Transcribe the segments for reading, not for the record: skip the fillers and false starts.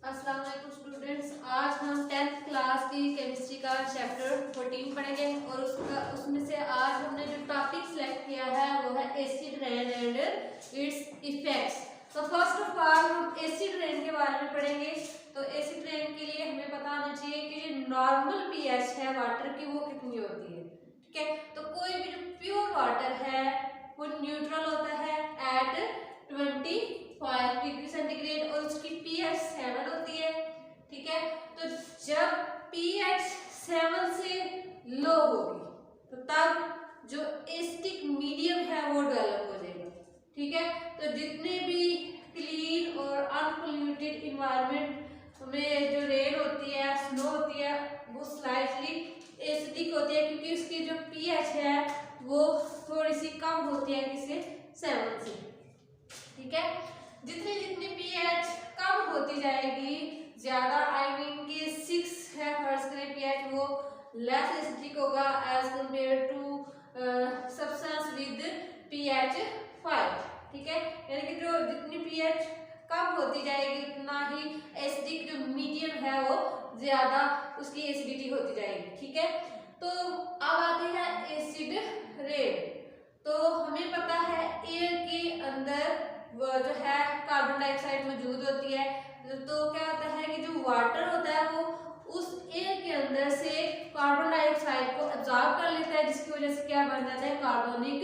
अस्सलाम वालेकुम स्टूडेंट्स। आज हम 10th क्लास की केमिस्ट्री का चैप्टर 14 पढ़ेंगे और उसमें से आज हमने जो टॉपिक सिलेक्ट किया है वो है acid rain and it's effects. तो फर्स्ट ऑफ ऑल हम एसिड रेन के बारे में पढ़ेंगे। तो एसिड रेन के लिए हमें पता होना चाहिए कि जो नॉर्मल पीएच है वाटर की वो कितनी होती है। ठीक है, तो कोई भी जो प्योर वाटर है वो न्यूट्रल होता है एट 25 डिग्री सेंटीग्रेड और उसकी pH 7 होती है। ठीक है, तो जब pH 7 से लो होगी तो तब जो एसिडिक मीडियम है वो डेवलप हो जाएगा। ठीक है, तो जितने भी क्लीन और अनपोल्यूटेड इन्वायरमेंट में जो रेन होती है, स्नो होती है, वो स्लाइटली एसिडिक होती है क्योंकि उसकी जो pH है वो थोड़ी सी कम होती है किससे 7 से। ठीक है, जितनी जितनी pH कम होती जाएगी ज्यादा आई मीन कि 6 है फर्स्ट करें pH वो लेस एसिडिक होगा as compare to substance with pH 5। ठीक है, यानी कि जो जितनी pH कम होती जाएगी उतना ही एसिडिक जो मीडियम है वो ज्यादा उसकी एसिडिटी होती जाएगी। ठीक है, तो अब आते हैं एसिड रेन। तो हमें पता है एयर के अंदर वो जो है कार्बन डाइऑक्साइड मौजूद होती है। तो क्या होता है कि जो वाटर होता है वो उस एयर के अंदर से कार्बन डाइऑक्साइड को एब्जॉर्ब कर लेता है जिसकी वजह से क्या बन जाता है कार्बोनिक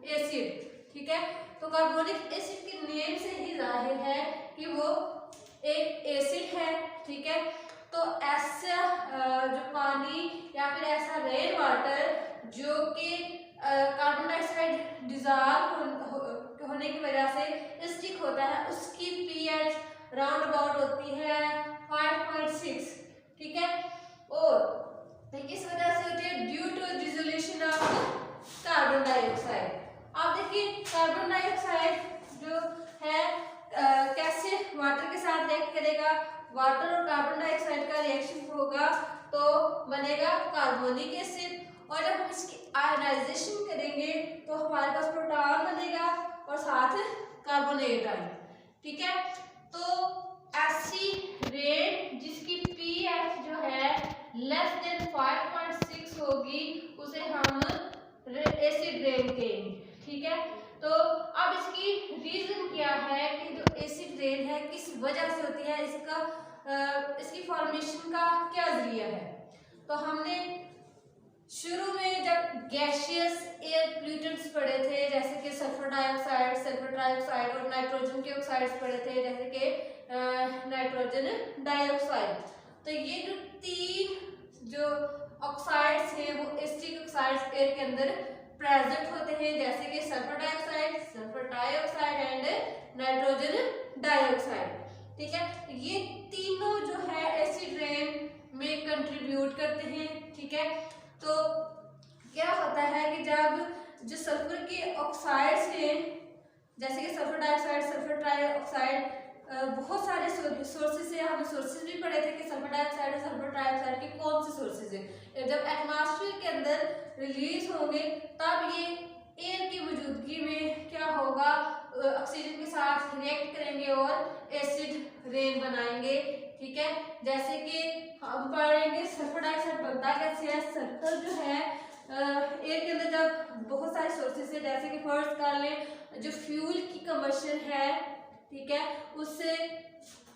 एसिड। ठीक है, तो कार्बोनिक एसिड के नेम से ही जाहिर है कि वो एक एसिड है। ठीक है, तो ऐसा जो पानी या फिर ऐसा रेन वाटर जो कि कार्बन डाइऑक्साइड डिजॉल्व होने की वजह से एसिडिक होता है उसकी pH राउंड अबाउट होती है 5.6। ठीक है, और इस वजह से होती है due to dissolution of carbon dioxide. अब देखिए कार्बन डाइऑक्साइड जो है कैसे वाटर के साथ रिएक्ट करेगा। वाटर और कार्बन डाइऑक्साइड का रिएक्शन होगा तो बनेगा कार्बोनिक एसिड और जब हम इसकी आयनाइजेशन करेंगे तो हमारे पास प्रोटॉन बनेगा और साथ कार्बोनेट आएगा। ठीक है, तो ऐसी रेन जिसकी pH जो है लेस देन 5.6 होगी उसे हम एसिड रेन कहेंगे। ठीक है, तो अब इसकी रीजन क्या है कि जो एसिड रेन है किस वजह से होती है, इसकी फॉर्मेशन का क्या जरिया है। तो हमने शुरू में जब गैसियस एयर पोल्यूटेंट्स पढ़े थे जैसे कि सल्फर ट्राइऑक्साइड और नाइट्रोजन के ऑक्साइड्स पढ़े थे जैसे कि नाइट्रोजन डाइऑक्साइड। तो ये जो तीन जो ऑक्साइड्स हैं वो एसिडिक ऑक्साइड्स एयर के अंदर प्रेजेंट होते हैं जैसे कि sulphur dioxide and nitrogen dioxide. ठीक है, ये तीनों जो है एसिड रेन में कंट्रीब्यूट करते हैं। ठीक है, तो क्या होता है कि जब जो सल्फर के ऑक्साइड्स हैं जैसे कि सल्फर डाइऑक्साइड, सल्फर ट्राइऑक्साइड, बहुत सारे सोर्सेज है। हमने सोर्सेज भी पढ़े थे कि सल्फर डाइऑक्साइड और सल्फर ट्राइऑक्साइड के कौन से सोर्सेज है। जब एटमॉस्फेयर के अंदर रिलीज होंगे तब ये एयर की मौजूदगी में क्या होगा, ऑक्सीजन के साथ रिएक्ट करेंगे और एसिड रेन बनाएंगे। ठीक है, जैसे कि हम पढ़ेंगे सल्फर डाइऑक्साइड बनता कैसे है। सल्फर जो है एयर के अंदर जब बहुत सारे सोर्सेज है जैसे कि फर्स्ट कर लें जो फ्यूल की कंबशन है, ठीक है, उससे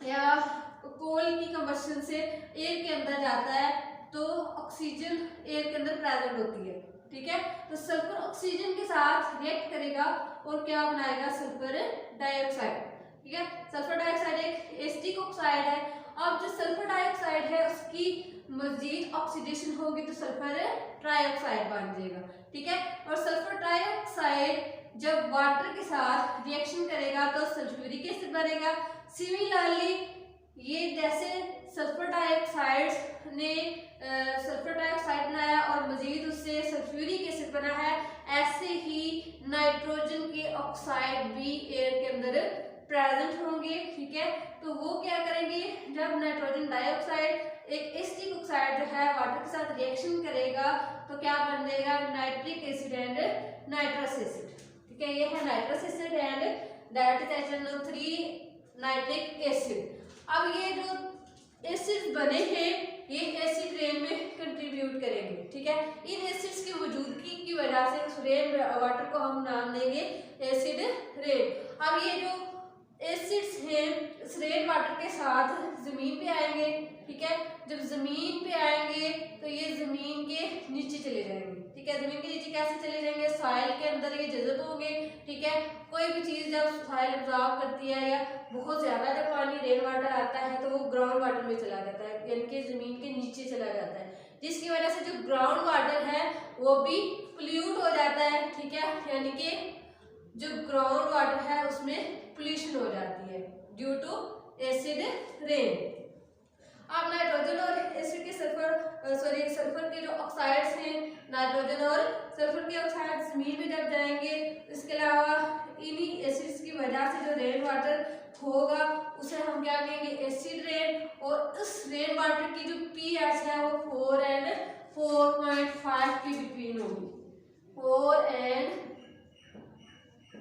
या कोल की कंबशन से एयर के अंदर जाता है तो ऑक्सीजन एयर के अंदर प्रेजेंट होती है। ठीक है, तो सल्फर ऑक्सीजन के साथ रिएक्ट करेगा और क्या बनाएगा सल्फर डाइऑक्साइड। ठीक है, सल्फर डाइऑक्साइड एक एसिडिक ऑक्साइड है। अब जो सल्फर डाइऑक्साइड है उसकी मजीद ऑक्सीडेशन होगी तो सल्फर ट्राइऑक्साइड बन जाएगा। ठीक है, और सल्फर ट्राइऑक्साइड जब वाटर के साथ रिएक्शन करेगा तो सल्फ्यूरिक एसिड बनेगा। सिमिलरली ये जैसे सल्फर डाइऑक्साइड ने सल्फर डाइऑक्साइड बनाया और मजीद उससे सल्फ्यूरिक एसिड बना है, ऐसे ही नाइट्रोजन के ऑक्साइड भी एयर के अंदर प्रेजेंट होंगे। ठीक है, तो वो क्या करेंगे जब नाइट्रोजन डाइऑक्साइड एक एसिडिक ऑक्साइड जो है वाटर के साथ रिएक्शन करेगा तो क्या बन जाएगा nitric acid and nitrous acid. ठीक है, ये है nitrous acid and that is HNO3 nitric acid. अब ये जो एसिड्स बने हैं ये एसिड रेन में कंट्रीब्यूट करेंगे, ठीक है। इन एसिड्स की मौजूदगी की वजह से उस रेन वाटर को हम नाम देंगे एसिड रेन। अब ये जो एसिड्स हैं इस रेन वाटर के साथ जमीन पे आएंगे, ठीक है। जब जमीन पे आएंगे तो ये जमीन के नीचे चले जाएंगे, ठीक है। जमीन के नीचे कैसे चले जाएंगे, सॉइल के अंदर ये जज़ब होंगे, ठीक है। कोई भी चीज जब सॉइल एब्जॉर्ब करती है या बहुत ज्यादा जब पानी रेन वाटर आता है तो वो ग्राउंड वाटर में चला जाता है, यानी कि जमीन के नीचे चला जाता है, जिसकी वजह से जो ग्राउंड वाटर है वो भी पोल्यूट हो जाता है, ठीक है। यानी कि जो ग्राउंड वाटर है उसमें पोल्यूशन हो जाती है ड्यू टू एसिड रेन। अब नाइट्रोजन और एसिड के सल्फर के जो ऑक्साइड्स हैं, नाइट्रोजन और सल्फर के ऑक्साइड जमीन में जब जाएंगे, इसके अलावा इन्हीं एसिड्स की वजह से जो रेन वाटर होगा उसे हम क्या कहेंगे एसिड रेन। और इस रेन वाटर की जो pH है वो 4 and 4.5 के बिटवीन होगी, 4 and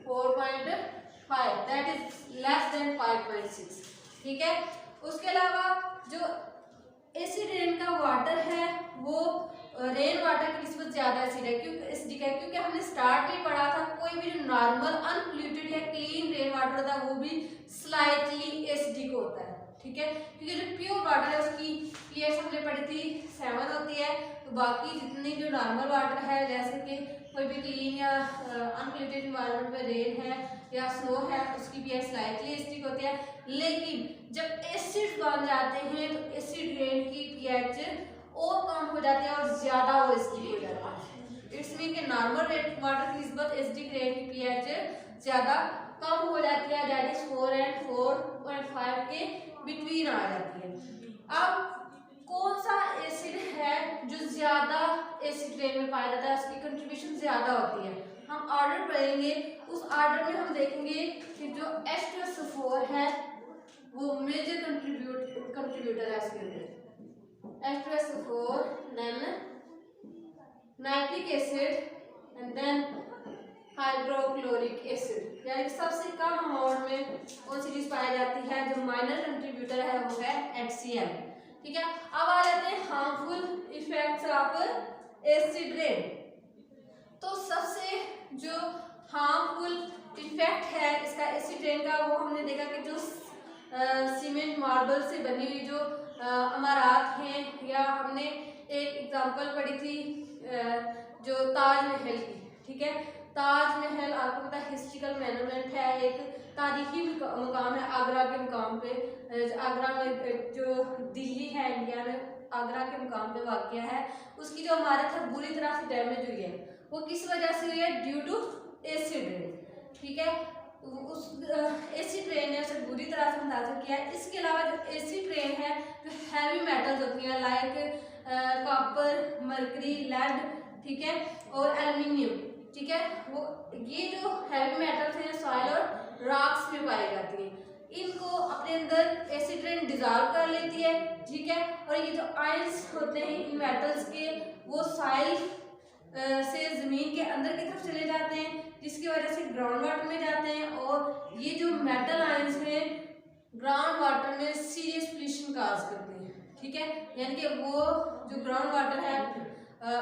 4.5, that is less than 5.6, ठीक है। उसके अलावा जो एसिड रेन का वाटर है वो रेन वाटर की निस्बत ज्यादा एसिड है, क्योंकि हमने स्टार्ट में पढ़ा था कोई भी जो नॉर्मल अनपोल्यूटेड या क्लीन रेन वाटर होता है वो भी स्लाइटली एसिडिक होता है, ठीक है। क्योंकि जो प्योर वाटर है उसकी pH हमने पढ़ी थी 7 होती है, तो बाकी जितने जो नॉर्मल वाटर है जैसे कि कोई भी क्लीन या अनपोल्यूटेड एनवायरनमेंट में रेन है या स्नो है उसकी pH स्लाइटली एसिडिक होती है। लेकिन जब एसिड बन जाते हैं तो एसिड रेन की pH और कम हो जाती है और ज्यादा वो एसिडिक हो जाता है। इट्स मीन के नॉर्मल रेन वाटर की निस्बत एसिडिक रेन की pH ज्यादा कम हो जाती है, दैट इज 4 and 4.5 के बिटवीन आ जाती है। अब कौन सा एसिड है जो ज्यादा एसिड रेन में पाया जाता है, उसकी कंट्रीब्यूशन ज्यादा होती है। हम ऑर्डर पढ़ेंगे, उस ऑर्डर में हम देखेंगे कि जो H2SO4 है वो मेजर कंट्रीब्यूटर है इसके अंदर। H2SO4 then nitric acid and then hydrochloric acid, यानी सबसे कम अमाउंट में कौन सी चीज पाई जाती है, जो माइनर कंट्रीब्यूटर है वो है HCl, ठीक है। अब आ जाते हैं harmful effects of acid rain. तो सबसे जो हार्मफुल इफेक्ट है इसका एसिड रेन का वो हमने देखा कि जो सीमेंट मार्बल से बनी हुई जो इमारत हैं, या हमने एक एग्जांपल पढ़ी थी जो ताजमहल की, ठीक है। ताजमहल आपको पता है हिस्ट्रिकल मोन्यूमेंट है, एक तारीखी मुकाम है आगरा के मुकाम पे। आगरा में जो दिल्ली है इंडिया में, आगरा के मुकाम पे वाक़या है, उसकी जो इमारत है बुरी तरह से डैमेज हुई है। वो किस वजह से हुई है, ड्यू टू एसिड रेन, ठीक है। उस एसिड रेन ने उसे बुरी तरह से मुतासर किया है। इसके अलावा जो एसिड रेन है जो हैवी मेटल्स होती हैं लाइक कॉपर, मरकरी, लेड, ठीक है, और एल्युमिनियम, ठीक है, वो ये जो हैवी मेटल्स हैं सॉइल और रॉक्स में पाई जाती हैं, इनको अपने अंदर एसिड रेन डिजॉल्व कर लेती है, ठीक है। और ये जो आयंस होते हैं इन मेटल्स के वो सॉइल से जमीन के अंदर की तरफ चले जाते हैं, जिसकी वजह से ग्राउंड वाटर में जाते हैं। और ये जो मेटल आयंस हैं ग्राउंड वाटर में सीरियस पोल्यूशन काज करते हैं, ठीक है। यानी कि वो जो ग्राउंड वाटर है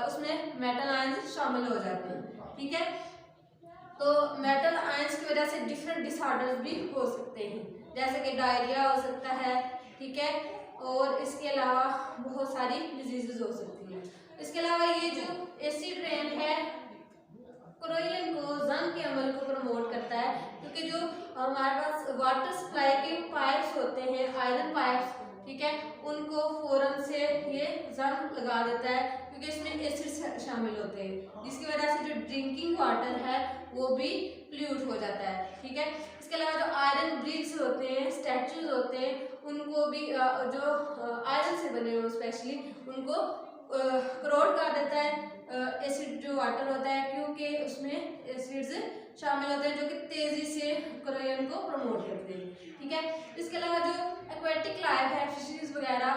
उसमें मेटल आयंस शामिल हो जाते हैं, ठीक है। तो मेटल आयंस की वजह से डिफरेंट डिसऑर्डर्स भी हो सकते हैं, जैसे कि डायरिया हो सकता है, ठीक है, और इसके अलावा बहुत सारी डिजीजेस हो सकती हैं। इसके अलावा ये जो एसिड रेन है क्लोरीन को जंग के अमल को प्रमोट करता है, क्योंकि जो हमारे पास वाटर सप्लाई के पाइप्स होते हैं आयरन पाइप्स, ठीक है, उनको फौरन से ये जंग लगा देता है, क्योंकि इसमें एसिड शामिल होते हैं, जिसकी वजह से जो ड्रिंकिंग वाटर है वो भी पोल्यूट हो जाता है, ठीक है। इसके अलावा जो आयरन ब्रिक्स होते हैं, स्टैचूज होते हैं, उनको भी जो आयरन से बने हुए स्पेशली उनको करोड कर देता है एसिड जो वाटर होता है, क्योंकि उसमें एसिड्स शामिल होते हैं जो कि तेजी से क्लोरीन को प्रमोट करते हैं, ठीक है। इसके अलावा जो एक्वेटिक लाइफ है फिशरीज वगैरह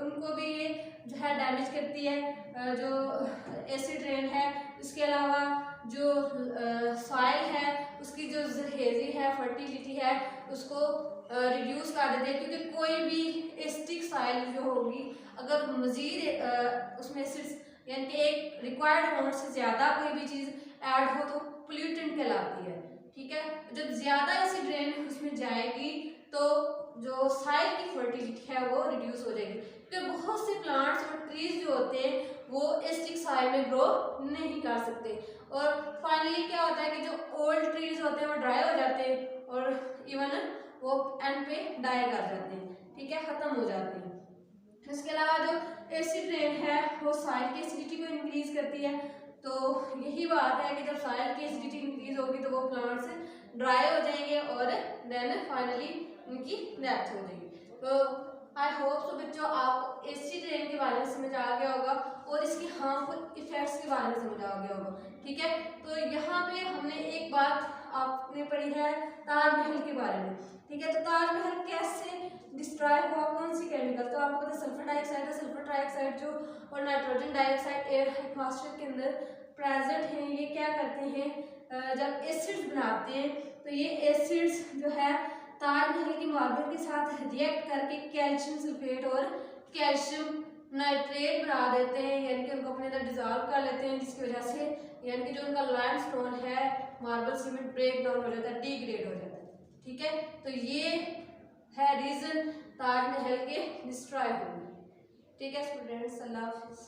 उनको भी ये जो है डैमेज करती है जो एसिड रेन है। इसके अलावा जो सॉइल है उसकी जो हेजी है, फर्टिलिटी है, उसको रिड्यूस कर देते हैं, क्योंकि कोई भी एसिडिक सॉइल जो होगी अगर मजीद उसमें एसिड्स यानी कि एक रिक्वायर्ड अमाउंट से ज़्यादा कोई भी चीज़ ऐड हो तो पोल्यूटेंट कहलाती है। ठीक है, जब ज़्यादा एसिड रेन उसमें जाएगी तो जो सॉइल की फर्टिलिटी है वो रिड्यूस हो जाएगी, क्योंकि बहुत से प्लांट्स और ट्रीज जो होते हैं वो एसिडिक सॉइल में ग्रो नहीं कर सकते। और फाइनली क्या होता है कि जो ओल्ड ट्रीज होते हैं वो ड्राई हो जाते हैं और इवन वो एंड पे डाई कर जाते हैं। ठीक है, खत्म हो जाते हैं। इसके अलावा जो एसिड रेन है वो सॉइल की एसिडिटी को इंक्रीज करती है। तो यही बात है कि जब सॉइल की एसिडिटी इंक्रीज होगी तो वो प्लांट्स ड्राई हो जाएंगे और देन फाइनली उनकी डेथ हो जाएगी। तो आई होप सो बच्चों आप एसिड रेन के बारे में समझ आ गया होगा और इसकी हार्मफुल इफेक्ट्स के बारे में समझ आ गया होगा। ठीक है, तो यहाँ पे हमने एक बात आपने पढ़ी है ताजमहल के बारे में। ठीक है, तो ताजमहल कैसे डिस्ट्रॉय हुआ, कौन सी केमिकल, तो आपको पता है सल्फर डाइऑक्साइड है। सल्फर डाइऑक्साइड जो और नाइट्रोजन डाइऑक्साइड एयर एटमॉस्फेयर के अंदर प्रेजेंट हैं, ये क्या करते हैं जब एसिड्स बनाते हैं तो ये एसिड्स जो है ताजमहल की मार्बल के साथ रिएक्ट करके कैल्शियम सल्फेट और कैल्शियम नाइट्रेट बना देते हैं, यानी कि उनको अपने अंदर डिजॉल्व कर लेते हैं, जिसकी वजह से यानी कि जो उनका लाइमस्टोन है मार्बल सीमेंट ब्रेक डाउन हो जाता है, डिग्रेड हो जाता है। ठीक है, तो ये है रीजन ताजमहल के डिस्ट्रॉय होने। ठीक है स्टूडेंट्स, अल्लाह हाफिज़।